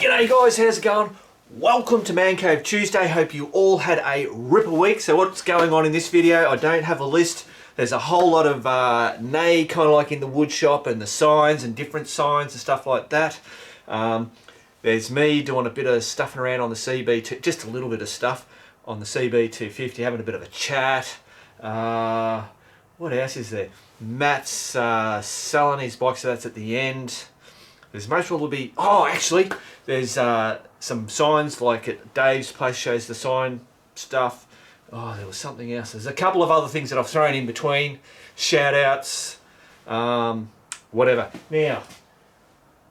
G'day guys, how's it going? Welcome to Man Cave Tuesday. Hope you all had a ripper week. So what's going on in this video? I don't have a list. There's a whole lot of nay, kind of like in the Woodshop, and the signs and different signs and stuff like that. There's me doing a bit of stuffing around on the CB, just a little bit of stuff on the CB250, having a bit of a chat. What else is there? Matt's selling his bike, so that's at the end. There's most probably be, oh actually, there's some signs like at Dave's place shows the sign stuff. Oh, there was something else. There's a couple of other things that I've thrown in between. Shout outs, whatever. Now,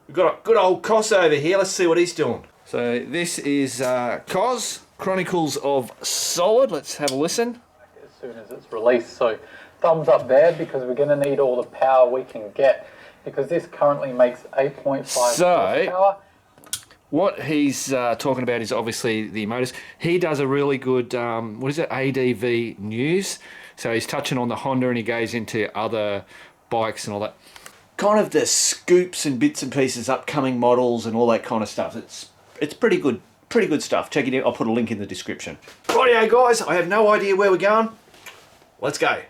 we've got a good old Cos over here. Let's see what he's doing. So this is Cos, Chronicles of Solid. Let's have a listen. As soon as it's released, so thumbs up there because we're going to need all the power we can get. Because this currently makes 8.5 horsepower. What he's talking about is obviously the motors. He does a really good, what is it, ADV news. So he's touching on the Honda and he goes into other bikes and all that. Kind of the scoops and bits and pieces, upcoming models and all that kind of stuff. It's pretty good stuff. Check it out. I'll put a link in the description. Rightio guys, I have no idea where we're going. Let's go.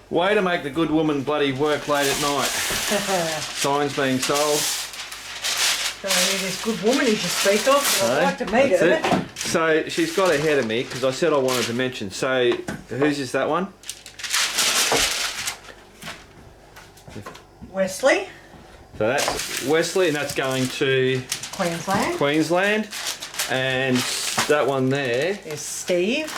Way to make the good woman bloody work late at night. Signs being sold. So this good woman you just speak of, I'd like to meet her. So she's got ahead of me because I said I wanted to mention. So whose is that one? Wesley. So that's Wesley, and that's going to Queensland. And that one there is Steve.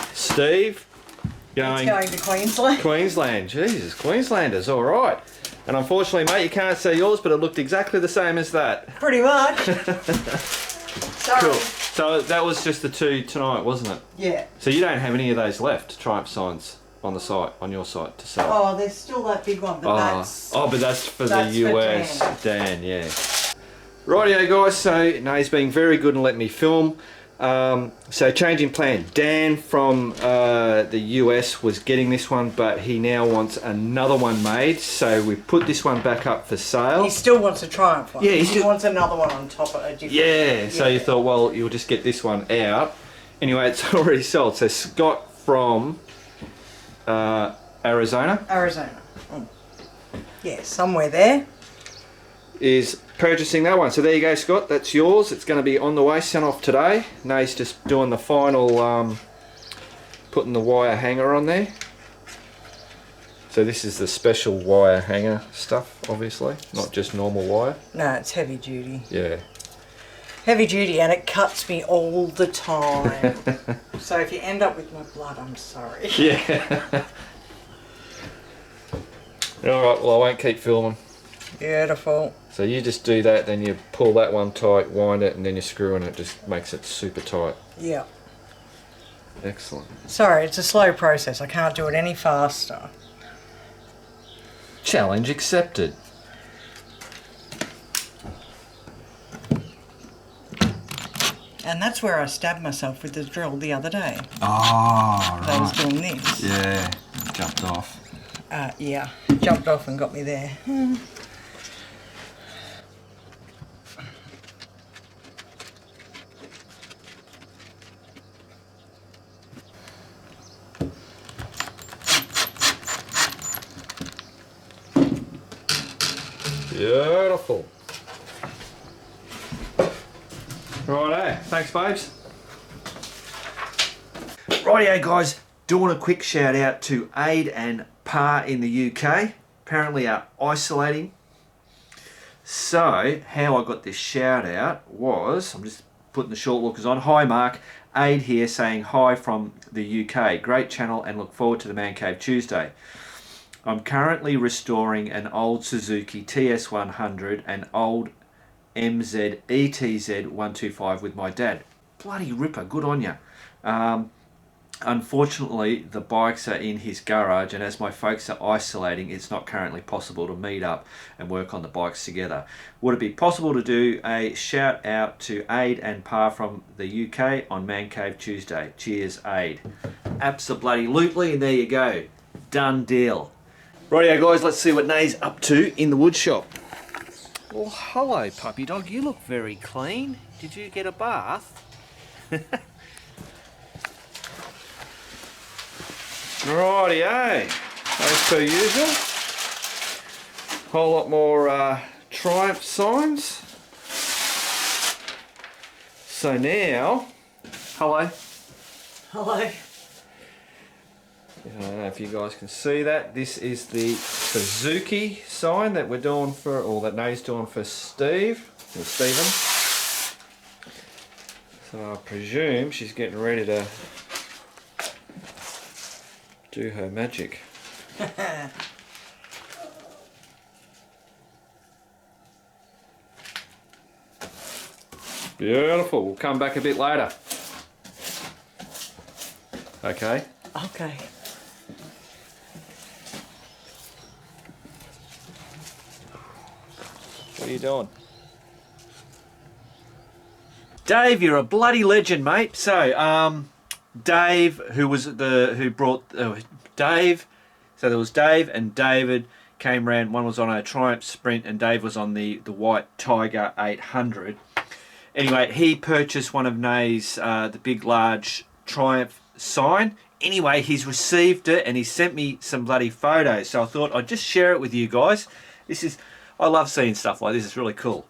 Going to Queensland. Queensland, Jesus, Queenslanders, all right. And unfortunately, mate, you can't see yours, but it looked exactly the same as that. Pretty much. Sorry. Cool. So that was just the two tonight, wasn't it? Yeah. So you don't have any of those left, Triumph signs, on the site, on your site to sell? Oh, there's still that big one, but that's... Oh, but that's for the US. For Dan, yeah. Rightio, guys, so no, he's being very good and letting me film. So changing plan. Dan from the US was getting this one, but he now wants another one made. So we put this one back up for sale. He still wants a Triumph one. Yeah, he wants another one on top of a different. Yeah. So you thought, well, you'll just get this one out. Anyway, it's already sold. So Scott from Arizona. Yeah, somewhere there. Is purchasing that one. So there you go, Scott, that's yours. It's going to be on the way, sent off today. Nate's just doing the final putting the wire hanger on there. So this is the special wire hanger stuff, obviously, not just normal wire. No, it's heavy duty. Yeah, heavy duty, and it cuts me all the time. So if you end up with my blood, I'm sorry. Yeah. Alright, well I won't keep filming. Beautiful. So you just do that, then you pull that one tight, wind it, and then you screw in it. Just makes it super tight. Yeah. Excellent. Sorry, it's a slow process. I can't do it any faster. Challenge accepted. And that's where I stabbed myself with the drill the other day. Oh, right. I was doing this. Yeah, jumped off. Yeah, jumped off and got me there. Beautiful. Righto, thanks babes. Rightio guys, doing a quick shout out to Aid and Pa in the UK. Apparently are isolating. So how I got this shout out was, I'm just putting the short lookers on. Hi Mark, Aid here saying hi from the UK. Great channel and look forward to the Man Cave Tuesday. I'm currently restoring an old Suzuki TS100 and old MZ ETZ 125 with my dad. Bloody ripper, good on ya. Unfortunately, the bikes are in his garage, and as my folks are isolating, it's not currently possible to meet up and work on the bikes together. Would it be possible to do a shout out to Aid and Pa from the UK on Man Cave Tuesday? Cheers, Aid. Absolutely, and there you go. Done deal. Rightio guys, let's see what Nay's up to in the wood shop. Well, hello puppy dog, you look very clean. Did you get a bath? Rightio, as per usual. Whole lot more Triumph signs. So now, hello. Hello. I don't know if you guys can see that. This is the Suzuki sign that we're doing for, or that Nay's doing for Steve, or Stephen. So I presume she's getting ready to do her magic. Beautiful. We'll come back a bit later. Okay. Okay. What are you doing? Dave, you're a bloody legend, mate. So, Dave, who brought Dave. So there was Dave and David came round. One was on a Triumph Sprint, and Dave was on the White Tiger 800. Anyway, he purchased one of Nay's the big large Triumph sign. Anyway, he's received it and he sent me some bloody photos. So I thought I'd just share it with you guys. I love seeing stuff like this. It's really cool.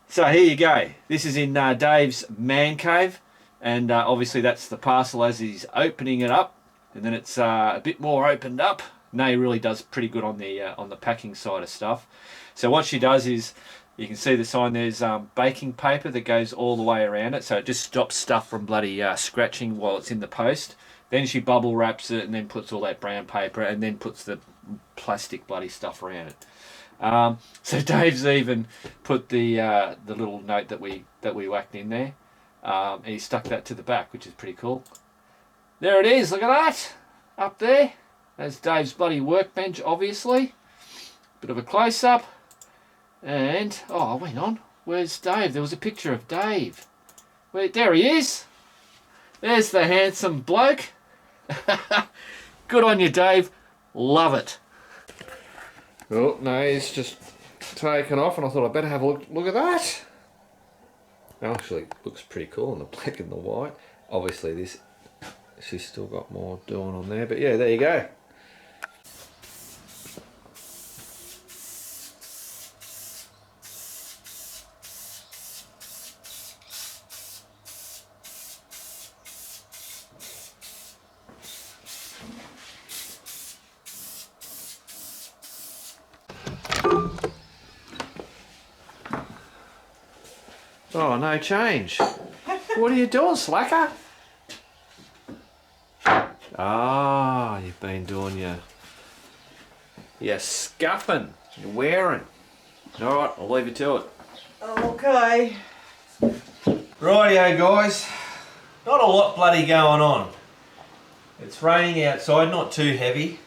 So here you go. This is in Dave's man cave, and obviously that's the parcel as he's opening it up, and then it's a bit more opened up. Nay really does pretty good on the packing side of stuff. So what she does is, you can see the sign. There's baking paper that goes all the way around it, so it just stops stuff from bloody scratching while it's in the post. Then she bubble wraps it and then puts all that brown paper and then puts the plastic bloody stuff around it. So Dave's even put the little note that we whacked in there. And he stuck that to the back, which is pretty cool. There it is. Look at that up there. That's Dave's bloody workbench, obviously. Bit of a close up. And oh, hang on. Where's Dave? There was a picture of Dave. There he is. There's the handsome bloke. Good on you, Dave. Love it. Oh, no, he's just taken off, and I thought I'd better have a look at that. Actually, it looks pretty cool in the black and the white. Obviously, she's still got more doing on there, but yeah, there you go. Oh, no change. What are you doing, slacker? Ah, you've been doing your scuffing, your wearing. All right, I'll leave you to it. Okay. Rightio, guys. Not a lot bloody going on. It's raining outside, not too heavy.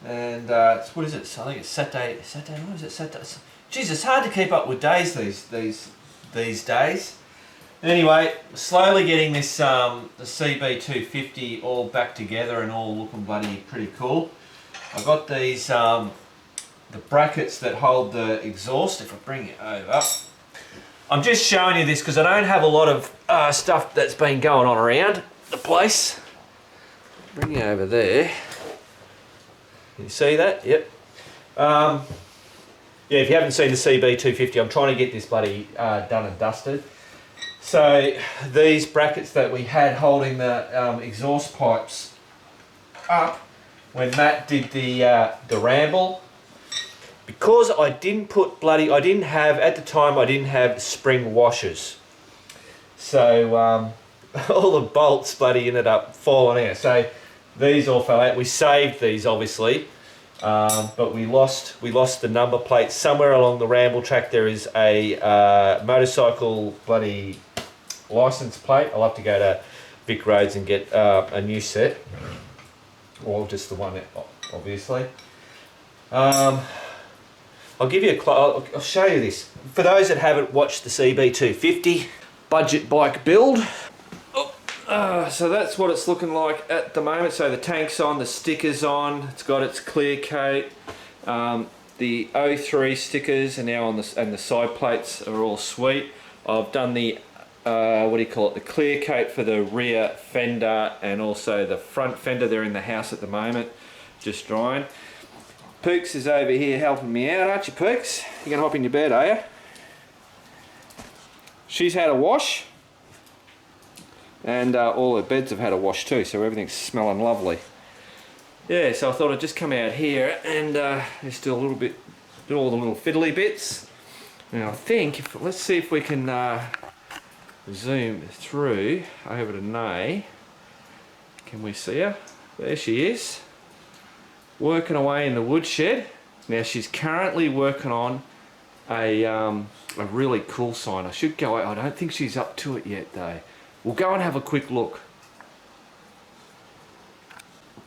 And what is it? I think it's Saturday. What is it? Saturday. Jeez, it's hard to keep up with days these days. Anyway, slowly getting this the CB250 all back together and all looking bloody pretty cool. I've got these the brackets that hold the exhaust. If I bring it over, I'm just showing you this because I don't have a lot of stuff that's been going on around the place. Bring it over there. Can you see that? Yep. Yeah, if you haven't seen the CB250, I'm trying to get this bloody done and dusted. So these brackets that we had holding the exhaust pipes up when Matt did the ramble, because I didn't have at the time, I didn't have spring washers. So all the bolts bloody ended up falling out. So these all fell out. We saved these obviously. But we lost the number plate somewhere along the ramble track. There is a motorcycle bloody license plate. I'll have to go to Vic Roads and get a new set, or just the one, obviously. I'll give you I'll show you this for those that haven't watched the CB250 budget bike build. Oh, So that's what it's looking like at the moment. So the tank's on, the sticker's on, it's got its clear coat. The 03 stickers are now on and the side plates are all sweet. I've done the, what do you call it, the clear coat for the rear fender and also the front fender. They're in the house at the moment, just drying. Pooks is over here helping me out, aren't you, Pooks? You're gonna hop in your bed, are you? She's had a wash. And all the beds have had a wash too, so everything's smelling lovely. Yeah, so I thought I'd just come out here and just do a little bit, do all the little fiddly bits. Now I think, let's see if we can zoom through over to Nay. Can we see her? There she is, working away in the woodshed. Now she's currently working on a really cool sign. I should go, I don't think she's up to it yet though. We'll go and have a quick look.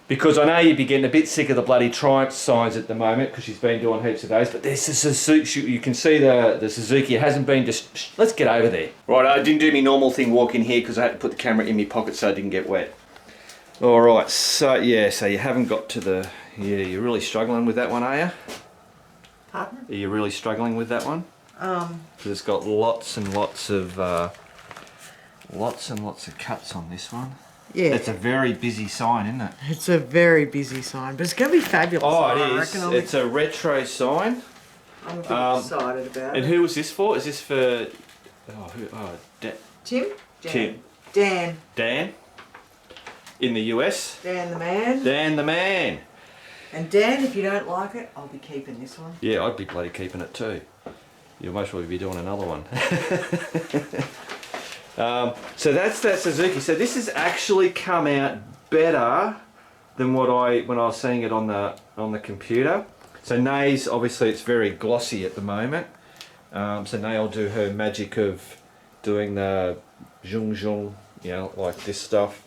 Because I know you'd be getting a bit sick of the bloody Triumph signs at the moment because she's been doing heaps of those, but there's a Suzuki, you can see the Suzuki, it hasn't been just, let's get over there. Right, I didn't do my normal thing walk in here because I had to put the camera in my pocket so it didn't get wet. Alright, so yeah, so you haven't got to the, yeah, you're really struggling with that one, are you? Pardon? Are you really struggling with that one? Because it's got lots and lots of cuts on this one. Yeah. It's a very busy sign, isn't it? It's a very busy sign, but it's going to be fabulous. Oh, I it is. reckon. It's a retro sign. I'm a bit excited about And it. who was this for? Is this for... Tim? Tim. Dan. Dan? In the US? Dan the man. Dan the man. And Dan, if you don't like it, I'll be keeping this one. Yeah, I'd be bloody keeping it too. You'll most probably be doing another one. So that's that Suzuki. So this has actually come out better than when I was seeing it on the computer. So Nay's, obviously it's very glossy at the moment. So Nay will do her magic of doing the zhung zhung, you know, like this stuff.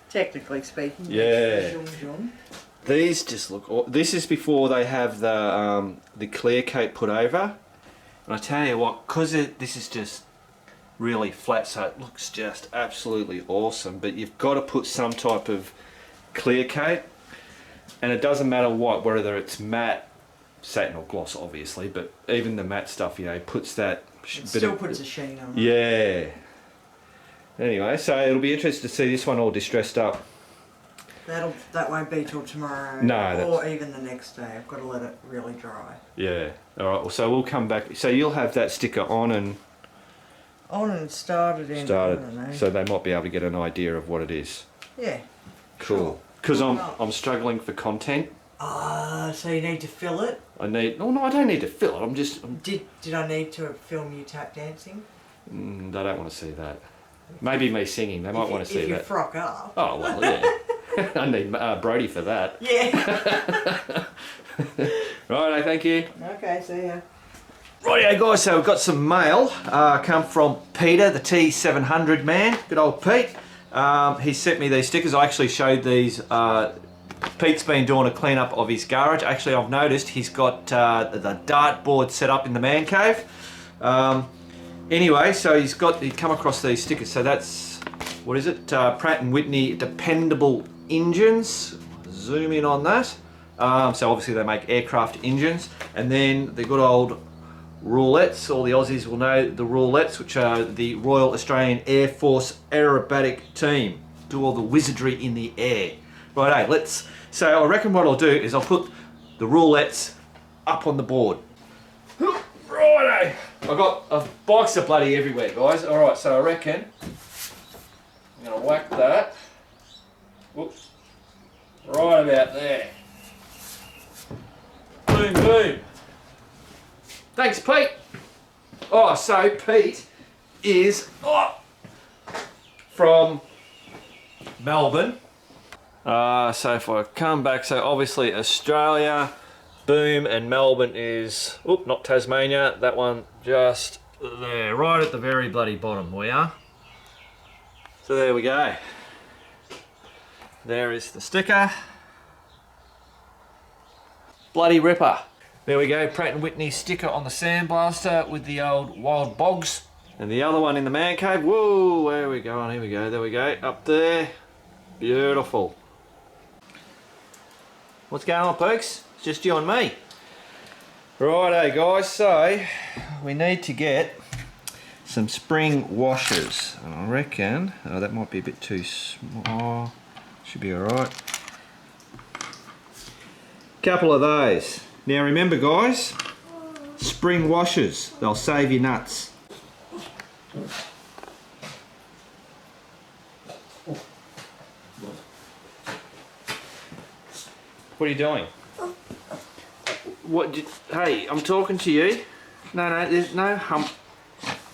Technically speaking. Yeah. Zhung zhung. These just look. This is before they have the clear coat put over. And I tell you what, because this is just really flat, so it looks just absolutely awesome. But you've got to put some type of clear coat, and it doesn't matter what, whether it's matte, satin or gloss, obviously. But even the matte stuff, you know, puts that. It still puts a sheen on it. Yeah. Anyway, so it'll be interesting to see this one all distressed up. That won't be till tomorrow. No, or even the next day. I've got to let it really dry. Yeah. All right. Well, so we'll come back. So you'll have that sticker on and started. I don't know. So they might be able to get an idea of what it is. Yeah. Cool. Because I'm struggling for content. So you need to fill it? I don't need to fill it. Did I need to film you tap dancing? They don't want to see that. Maybe me singing. They might want to see if you that. frock up. Oh well, yeah. I need Brody for that. Yeah. Right. Thank you. Okay. See ya. Rightio guys, so we've got some mail come from Peter, the T700 man. Good old Pete. He sent me these stickers. I actually showed these. Pete's been doing a clean up of his garage. Actually, I've noticed he's got the dartboard set up in the man cave. Anyway, so he'd come across these stickers. So that's, what is it? Pratt & Whitney dependable engines. Zoom in on that. So obviously they make aircraft engines. And then the good old roulettes. All the Aussies will know the roulettes, which are the Royal Australian Air Force aerobatic team. Do all the wizardry in the air. Right, so I reckon what I'll do is I'll put the roulettes up on the board. Righto! I've got bikes are bloody everywhere, guys. Alright, so I reckon I'm going to whack that. Whoops. Right about there. Boom, boom. Thanks, Pete. Oh, so Pete is from Melbourne. So if I come back, so obviously Australia, boom, and Melbourne is, not Tasmania, that one just there, right at the very bloody bottom we are. So there we go. There is the sticker. Bloody ripper. There we go, Pratt & Whitney sticker on the sandblaster with the old Wild Bogs And the other one in the man cave. Whoa, where are we going? Here we go, there we go, up there. Beautiful. What's going on, folks? It's just you and me. Righto, guys, so we need to get some spring washers. And I reckon, oh, that might be a bit too small. Should be alright. Couple of those. Now remember, guys, spring washers, they'll save you nuts. What are you doing? What? Hey, I'm talking to you. No, there's no hump.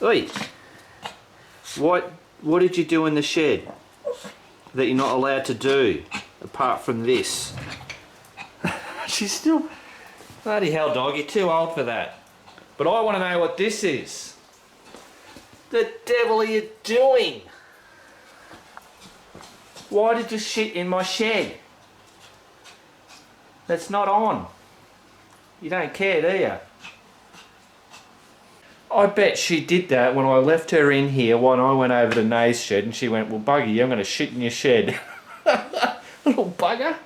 Oi. What did you do in the shed that you're not allowed to do apart from this? She's still... Bloody hell, dog, you're too old for that. But I want to know what this is. The devil are you doing? Why did you shit in my shed? That's not on. You don't care, do you? I bet she did that when I left her in here when I went over to Nay's shed and she went, well, Buggy, I'm going to shit in your shed. Little bugger.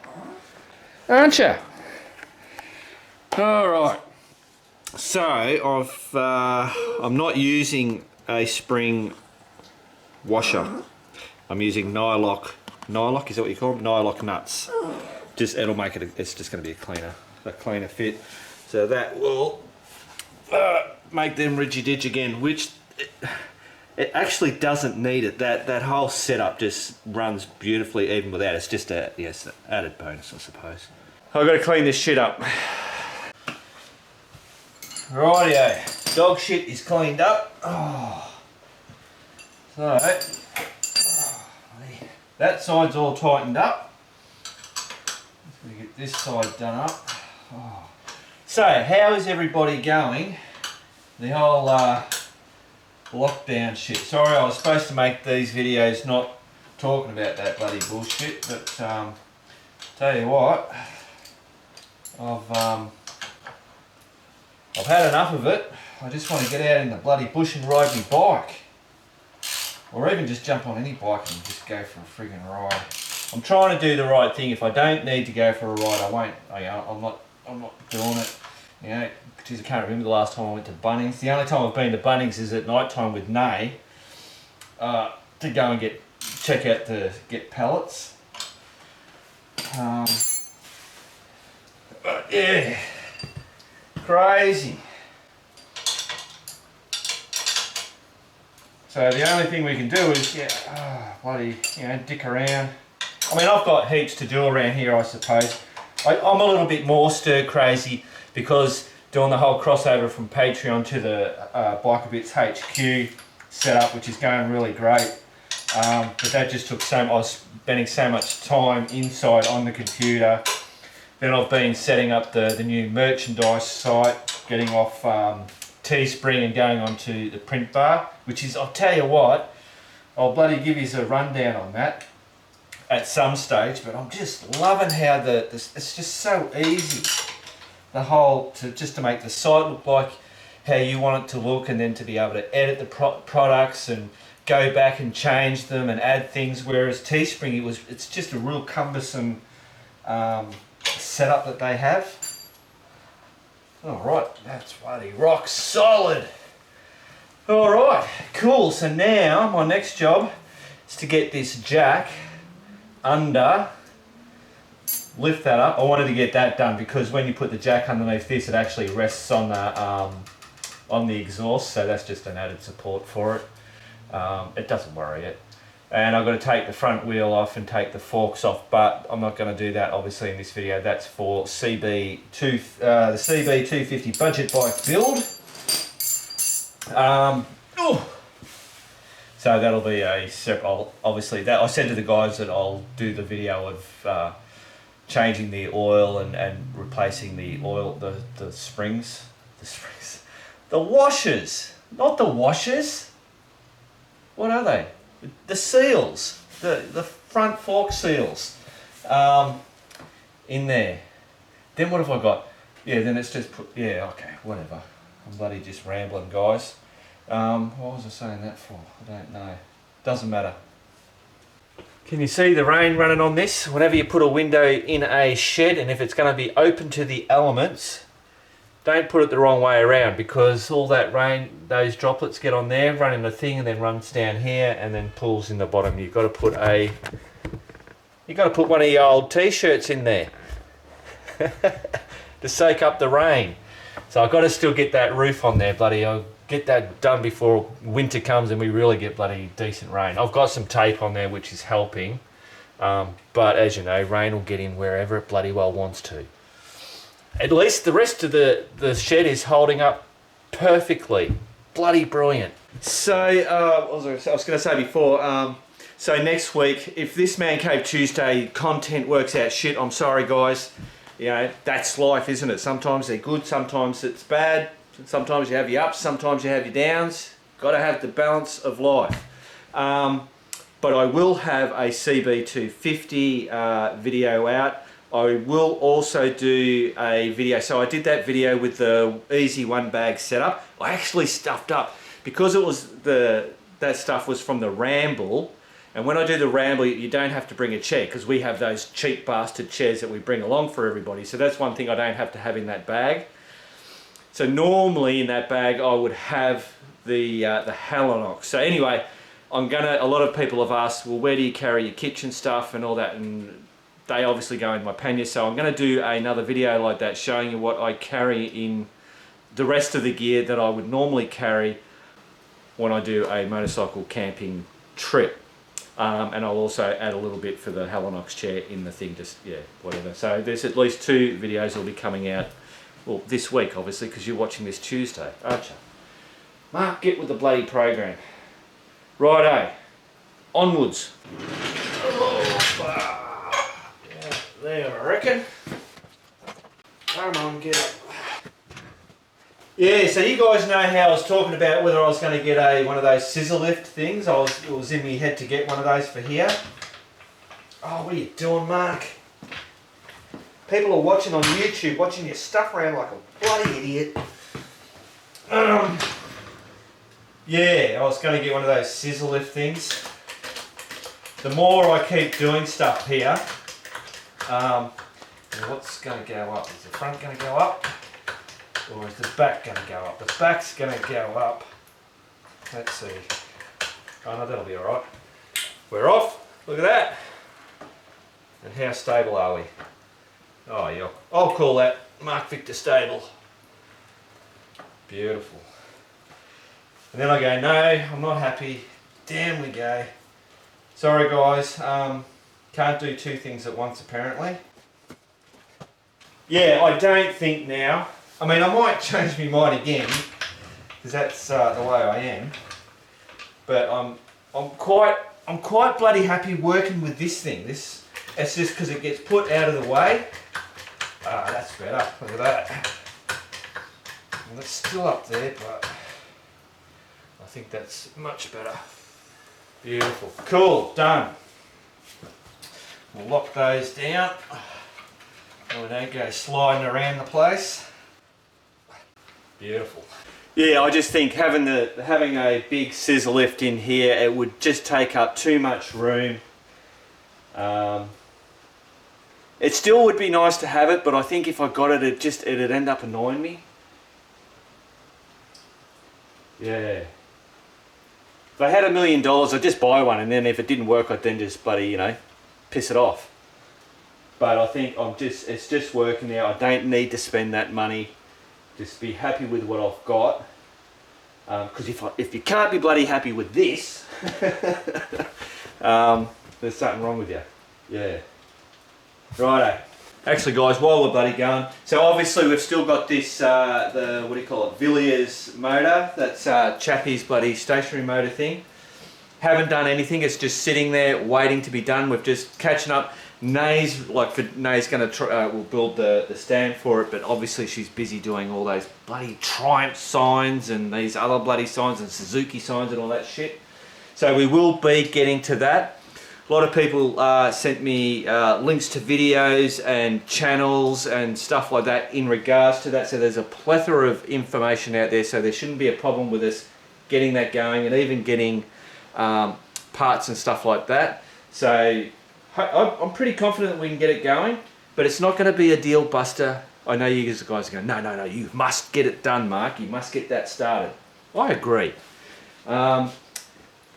Aren't you? Alright. So, I'm not using a spring washer. I'm using Nylock. Nylock, is that what you call them? Nylock nuts. It'll make it, it's just going to be a cleaner fit. So that will make them ridgy-ditch again, which it actually doesn't need it. That whole setup just runs beautifully even without it. It's just an added bonus, I suppose. I've got to clean this shit up. Rightio, dog shit is cleaned up. Oh. So, that side's all tightened up. Let's going to get this side done up. Oh. So, how is everybody going? The whole lockdown shit. Sorry, I was supposed to make these videos not talking about that bloody bullshit, but tell you what, I've had enough of it. I just want to get out in the bloody bush and ride my bike. Or even just jump on any bike and just go for a friggin' ride. I'm trying to do the right thing. If I don't need to go for a ride, I won't. I'm not doing it. You know, geez, I can't remember the last time I went to Bunnings. The only time I've been to Bunnings is at night time with Nay to go and check out to get pellets. But yeah, crazy. So the only thing we can do is dick around. I mean, I've got heaps to do around here, I suppose. I'm a little bit more stir crazy because doing the whole crossover from Patreon to the Biker Bits HQ setup, which is going really great. But that just took I was spending so much time inside on the computer. Then I've been setting up the new merchandise site, getting off Teespring and going onto the print bar, which is, I'll tell you what, I'll bloody give you a rundown on that at some stage, but I'm just loving how it's just so easy. The whole, to make the site look like how you want it to look, and then to be able to edit the products and go back and change them and add things, whereas Teespring, it's just a real cumbersome setup that they have. Alright, that's bloody rock solid. Alright, cool. So now my next job is to get this jack under, lift that up. I wanted to get that done because when you put the jack underneath this, it actually rests on the exhaust, so that's just an added support for it. It doesn't worry it. And I've got to take the front wheel off and take the forks off, but I'm not going to do that obviously in this video. That's for the CB250 budget bike build. So that'll be a separate, obviously that I said to the guys that I'll do the video of changing the oil and replacing the oil, the springs, the washers, not the washers. What are they? The seals, the front fork seals, in there. Then what have I got? Yeah, then it's just okay, whatever. I'm bloody just rambling, guys. What was I saying that for? I don't know. Doesn't matter. Can you see the rain running on this? Whenever you put a window in a shed, and if it's going to be open to the elements, don't put it the wrong way around, because all that rain, those droplets get on there, run in the thing, and then runs down here, and then pulls in the bottom. You've got to put one of your old t-shirts in there to soak up the rain. So I've got to still get that roof on there, bloody. I'll get that done before winter comes and we really get bloody decent rain. I've got some tape on there which is helping, but as you know, rain will get in wherever it bloody well wants to. At least the rest of the shed is holding up perfectly. Bloody brilliant. So, I was going to say before, so next week, if this Man Cave Tuesday content works out shit, I'm sorry guys. You know, that's life, isn't it? Sometimes they're good, sometimes it's bad. Sometimes you have your ups, sometimes you have your downs. Got to have the balance of life. But I will have a CB250 video out. I will also do a video. So I did that video with the easy one bag setup. I actually stuffed up because it was that stuff was from the Ramble. And when I do the Ramble, you don't have to bring a chair because we have those cheap bastard chairs that we bring along for everybody. So that's one thing I don't have to have in that bag. So normally in that bag I would have the Nylock. So anyway, a lot of people have asked, well, where do you carry your kitchen stuff and all that? And they obviously go in my pannier. So I'm going to do another video like that showing you what I carry in the rest of the gear that I would normally carry when I do a motorcycle camping trip. And I'll also add a little bit for the Nylock chair in the thing, just, yeah, whatever. So there's at least 2 videos that will be coming out, well, this week, obviously, because you're watching this Tuesday, aren't you? Mark, get with the bloody program. Righto, onwards. Yeah, there, I reckon. Come on, get up. Yeah, so you guys know how I was talking about whether I was going to get one of those scissor lift things. It was in my head to get one of those for here. Oh, what are you doing, Mark? People are watching on YouTube, watching your stuff around like a bloody idiot. Yeah, I was going to get one of those scissor lift things. The more I keep doing stuff here, what's going to go up? Is the front going to go up? Or is the back going to go up? The back's going to go up. Let's see. Oh no, that'll be alright. We're off. Look at that. And how stable are we? Oh yeah. I'll call that Mark Victor stable. Beautiful. And then I go, no, I'm not happy. Down we go. Sorry guys. Can't do 2 things at once apparently. Yeah, I don't think now. I mean, I might change my mind again, because that's the way I am. But I'm quite bloody happy working with this thing. It's just because it gets put out of the way. Ah, that's better. Look at that. Well, it's still up there, but I think that's much better. Beautiful. Cool. Done. We'll lock those down, so we don't go sliding around the place. Beautiful. Yeah, I just think having a big scissor lift in here, it would just take up too much room. It still would be nice to have it, but I think if I got it, it'd end up annoying me. Yeah. If I had $1 million, I'd just buy one, and then if it didn't work, I'd then just bloody, you know, piss it off. But I think it's just working now. I don't need to spend that money. Just be happy with what I've got. Because if you can't be bloody happy with this, there's something wrong with you. Yeah. Righto. Actually guys, while we're bloody going, so obviously we've still got this, what do you call it, Villiers motor. That's Chappie's bloody stationary motor thing. Haven't done anything, it's just sitting there waiting to be done. We're just catching up. Nay's going to will build the stand for it, but obviously she's busy doing all those bloody Triumph signs and these other bloody signs and Suzuki signs and all that shit. So we will be getting to that. A lot of people sent me links to videos and channels and stuff like that in regards to that. So there's a plethora of information out there, so there shouldn't be a problem with us getting that going and even getting parts and stuff like that. So I'm pretty confident that we can get it going, but it's not going to be a deal buster. I know you guys are going, no, you must get it done, Mark. You must get that started. I agree.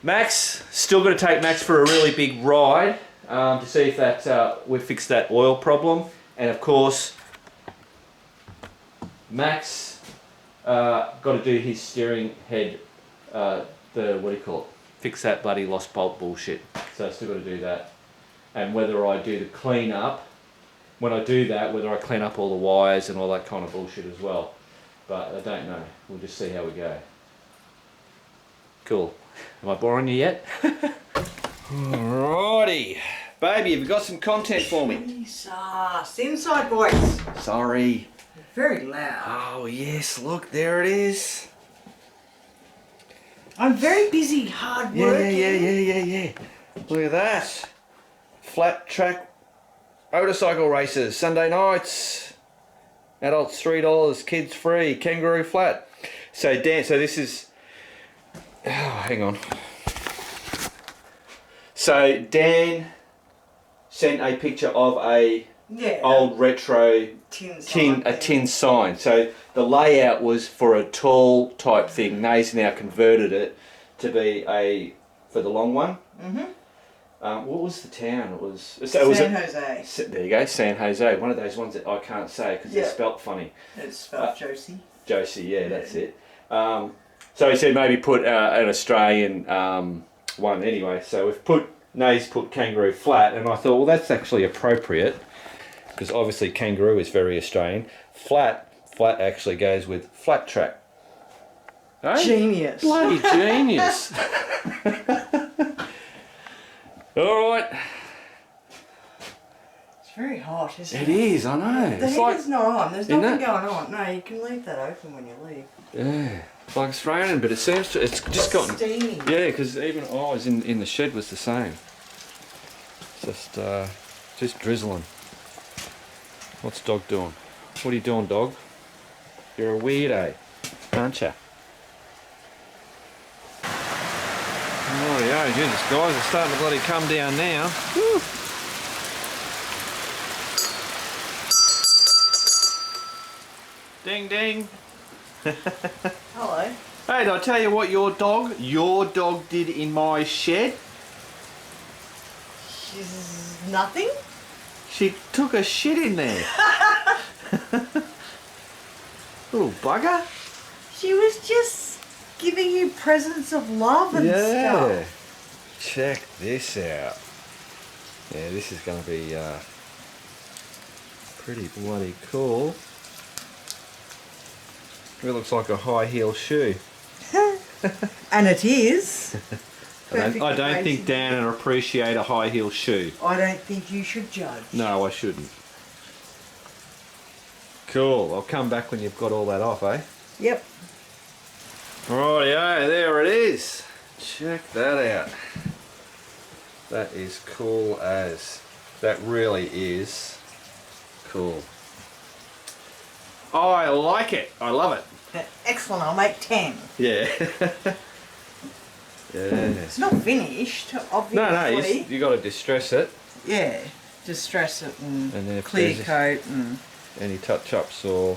Max, still got to take Max for a really big ride to see if that we fixed that oil problem. And of course, Max got to do his steering head, what do you call it? Fix that bloody lost bolt bullshit. So I still got to do that. And whether I do the clean up, when I do that, whether I clean up all the wires and all that kind of bullshit as well. But I don't know. We'll just see how we go. Cool. Am I boring you yet? Alrighty. Baby, have you got some content for me? Jesus. Inside voice. Sorry. Very loud. Oh yes, look, there it is. I'm very busy, hard working. Yeah. Look at that. Flat track motorcycle races, Sunday nights. Adults $3, kids free, Kangaroo Flat. So Dan, so this is, oh, hang on. So Dan sent a picture of a old retro tin sign. So the layout was for a tall type thing. Nay's now converted it to be for the long one. Mm-hmm. What was the town? It was San Jose. There you go, San Jose. One of those ones that I can't say because they're spelt funny. It's spelled Josie. Josie, yeah, that's it. So he said maybe put an Australian one anyway. So we've Nay's put Kangaroo Flat, and I thought, well, that's actually appropriate because obviously Kangaroo is very Australian. Flat actually goes with flat track. Hey? Genius. Bloody genius. All right. It's very hot, isn't it? It is, I know. The heater's not on. There's Isn't nothing it? going on. No, you can leave that open when you leave. Yeah. It's like it's raining, but it seems to, it's just gotten steamy. Yeah, because even I was in the shed was the same. Just drizzling. What's dog doing? What are you doing, dog? You're a weirdo, aren't you? Oh yeah, Jesus, guys are starting to bloody come down now. Woo. Ding ding. Hello. Hey, did I tell you what your dog did in my shed? She's nothing? She took a shit in there. Little bugger. She was just giving you presents of love and stuff. Check this out. Yeah, this is going to be pretty bloody cool. It looks like a high heel shoe. And it is. I don't think Dan would appreciate a high heel shoe. I don't think you should judge. No, I shouldn't. Cool. I'll come back when you've got all that off, eh? Yep. Rightio, there it is. Check that out. That is cool as. That really is cool. I like it. I love it. Excellent. I'll make 10. Yeah. Yeah. It's not finished, obviously. No, you got to distress it. Yeah. Distress it and then if clear there's coat and... any touch-ups or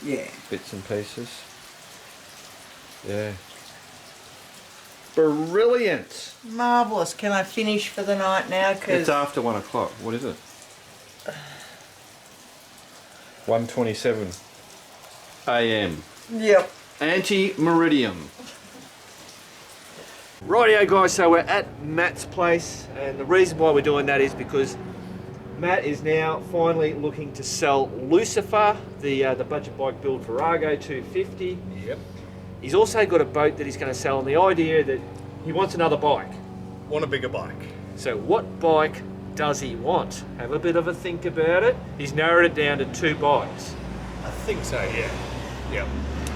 yeah, bits and pieces. Yeah. Brilliant. Marvellous. Can I finish for the night now? Cause It's after 1 o'clock. What is it? 1:27 a.m. Yep. Anti-meridium. Rightio guys, so we're at Matt's place, and the reason why we're doing that is because Matt is now finally looking to sell Lucifer, the budget bike build Virago 250. Yep. He's also got a boat that he's going to sell, and the idea that he wants another bike. Want a bigger bike. So what bike does he want? Have a bit of a think about it. He's narrowed it down to 2 bikes. I think so, yeah. Yep.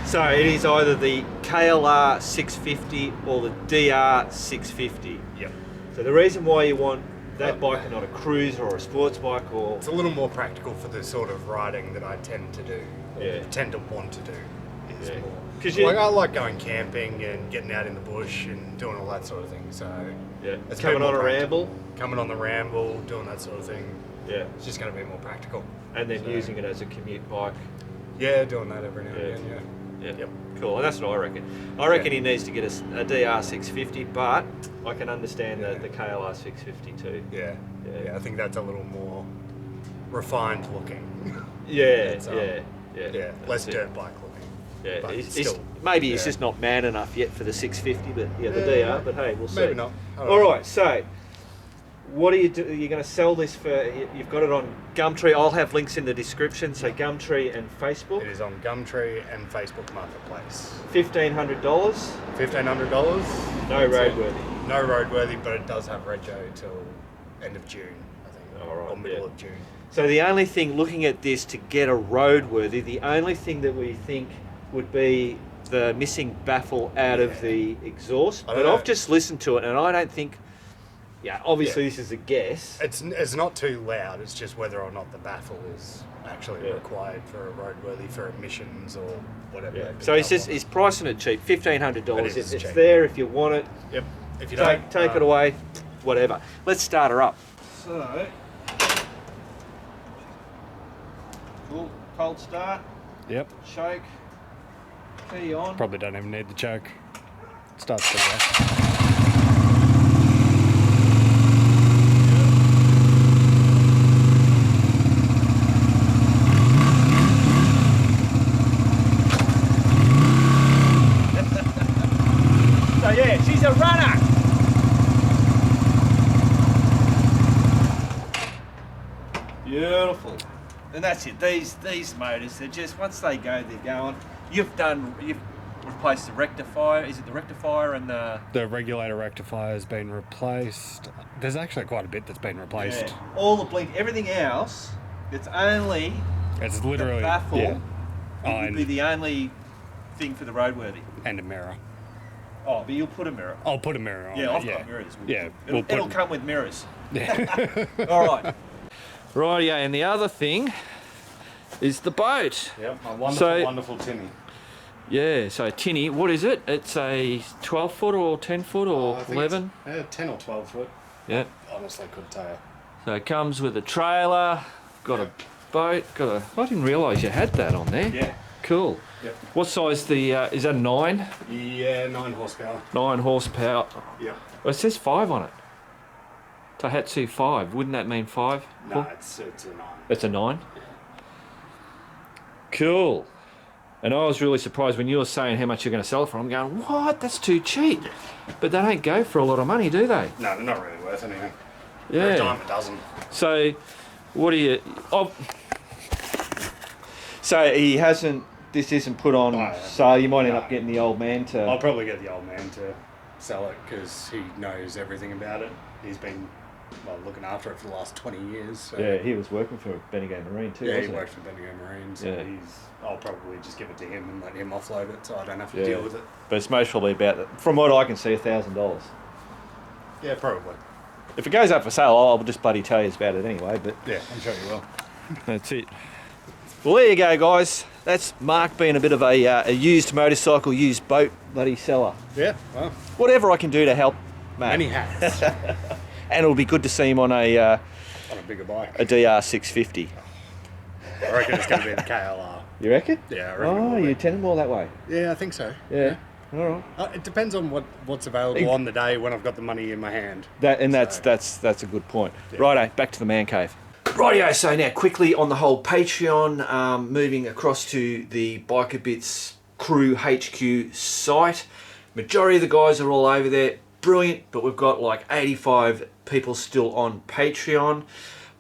So it is either the KLR 650 or the DR 650. Yep. So the reason why you want that bike and not a cruiser or a sports bike or... It's a little more practical for the sort of riding that I tend to do, or Yeah. tend to want to do. is Yeah. more. 'Cause Like, I like going camping and getting out in the bush and doing all that sort of thing. So Yeah. it's Coming more on a practical. ramble. Coming on the ramble, doing that sort of thing. Yeah. It's just going to be more practical. And then So, using it as a commute bike. Yeah, doing that every now Yeah. and again. Yeah. Yep. Cool. And that's what I reckon. I reckon Yeah. he needs to get a DR 650, but I can understand Yeah. the KLR 650 too. Yeah. Yeah. Yeah. I think that's a little more refined looking. Yeah. It's, Yeah. Yeah. Less That's it. dirt bike looking. Yeah. But He's still, maybe he's yeah. just not man enough yet for the 650, but yeah, the Yeah. DR. But hey, we'll see. Maybe not. I don't All know. right. So, what are you do? You're going to sell this for? You've got it on Gumtree. I'll have links in the description. So Gumtree and Facebook. It is on Gumtree and Facebook Marketplace. $1,500. $1,500. No roadworthy. No roadworthy, but it does have rego till end of June, I think. All right, Or middle yeah. of June. So the only thing, looking at this to get a roadworthy, the only thing that we think would be the missing baffle out of the exhaust. I don't But know. I've just listened to it, and I don't think. Yeah, obviously Yeah. this is a guess. It's not too loud, it's just whether or not the baffle is actually Yeah. required for a roadworthy for emissions or whatever. Yeah. they pick So he's up just on. he's pricing it cheap, $1,500. It is It's cheap. there if you want it. Yep. If you don't, Take it away, whatever. Let's start her up. So, cool, cold start, Yep. choke, key on. Probably don't even need the choke. Starts pretty well. So yeah, she's a runner. Beautiful. And that's it. These motors, they're just once they go, they're going. You've replaced the rectifier. Is it the rectifier and the regulator rectifier has been replaced. There's actually quite a bit that's been replaced. yeah, all the blink, everything else? It's only It's the literally baffle. yeah. It would be the only thing for the roadworthy. And a mirror. Oh, but you'll put a mirror. I'll put a mirror on. Yeah, it, I've yeah. got mirrors. Yeah, It'll come with mirrors. Yeah. All right. Rightio, and the other thing is the boat. Yep, a wonderful, So- wonderful tinny. Yeah, so tinny, what is it? It's a 12 foot or 10 foot or 11? 10 or 12 foot. Yeah. Honestly, couldn't tell you. So it comes with a trailer, got a boat, I didn't realise you had that on there. Yeah. Cool. Yep. What size is that a 9? Yeah, 9 horsepower. 9 horsepower. Yeah. Well, it says 5 on it. Tohatsu 5, wouldn't that mean 5? No, it's a 9. It's a 9? Cool. And I was really surprised when you were saying how much you're going to sell it for. I'm going, what? That's too cheap. But they don't go for a lot of money, do they? No, they're not really worth anything. For a dime Yeah. a dozen. So, what do you... Oh, so he hasn't... This isn't put on No, sale. You might end no. up getting the old man to... I'll probably get the old man to sell it because he knows everything about it. He's been looking after it for the last 20 years. So. Yeah, he was working for Bendigo Marine too, Yeah, he wasn't works for Bendigo Marine, so Yeah. I'll probably just give it to him and let him offload it so I don't have to Yeah. deal with it. But it's most probably about, from what I can see, $1,000. Yeah, probably. If it goes up for sale, I'll just bloody tell you about it anyway, but Yeah, I'm sure you will. that's it. Well, there you go, guys. That's Mark being a bit of a used motorcycle, used boat bloody seller. Yeah, well, Whatever I can do to help, mate. many hats on And it'll be good to see him on a bigger bike. DR 650. I reckon it's going to be the KLR. You reckon? Yeah, I reckon it Oh, will be. you tend more that way. Yeah, I think so. Yeah. All right. It depends on what's available on the day when I've got the money in my hand. That's a good point. Yeah. Righto, back to the man cave. Rightio, so now quickly on the whole Patreon, moving across to the Biker Bits Crew HQ site. Majority of the guys are all over there. Brilliant, but we've got like 85 people still on Patreon.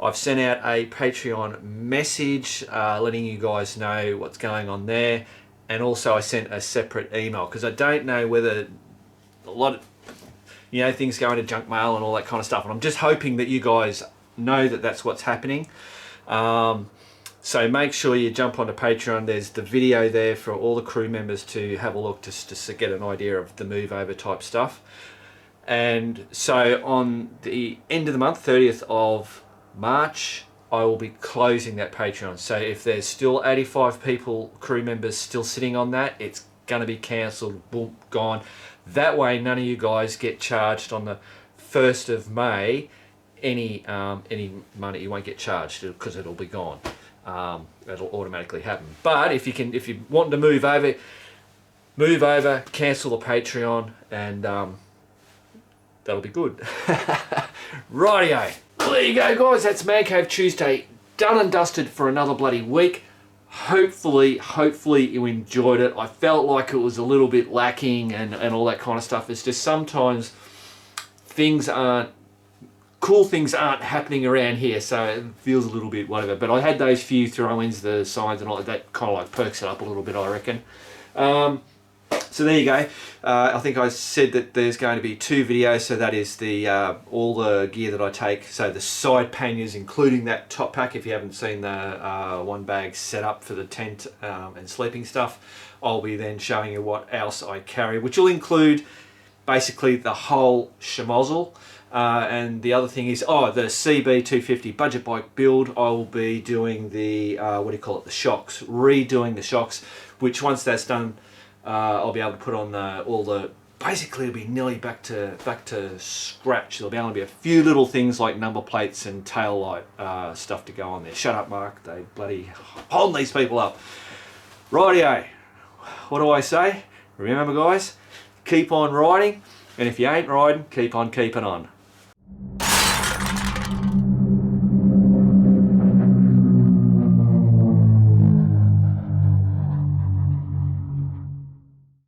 I've sent out a Patreon message letting you guys know what's going on there. And also I sent a separate email because I don't know whether a lot of, things go into junk mail and all that kind of stuff. And I'm just hoping that you guys know that that's what's happening. So make sure you jump onto Patreon. There's the video there for all the crew members to have a look, just to get an idea of the move over type stuff. And so on the end of the month, 30th of March, I will be closing that Patreon. So if there's still 85 people, crew members still sitting on that, it's going to be cancelled, boom, gone. That way none of you guys get charged on the 1st of May. Any money, you won't get charged because it'll be gone. It'll automatically happen. But if you want to move over, cancel the Patreon, and that'll be good. Rightio. Well, there you go, guys. That's Man Cave Tuesday done and dusted for another bloody week. Hopefully you enjoyed it. I felt like it was a little bit lacking and all that kind of stuff. It's just sometimes cool things aren't happening around here, so it feels a little bit whatever. But I had those few throw-ins, the signs and all that kind of like perks it up a little bit, I reckon. So there you go. I think I said that there's going to be 2 videos, so that is the all the gear that I take, so the side panniers, including that top pack. If you haven't seen the 1 bag setup for the tent and sleeping stuff, I'll be then showing you what else I carry, which will include basically the whole schmozzle. And the other thing is, the CB250 budget bike build. I will be doing the the shocks, redoing the shocks, which once that's done, I'll be able to put on basically it'll be nearly back to scratch. There'll be only be a few little things like number plates and tail light stuff to go on there. Shut up, Mark. They bloody hold these people up. Rightio. What do I say? Remember, guys, keep on riding, and if you ain't riding, keep on keeping on.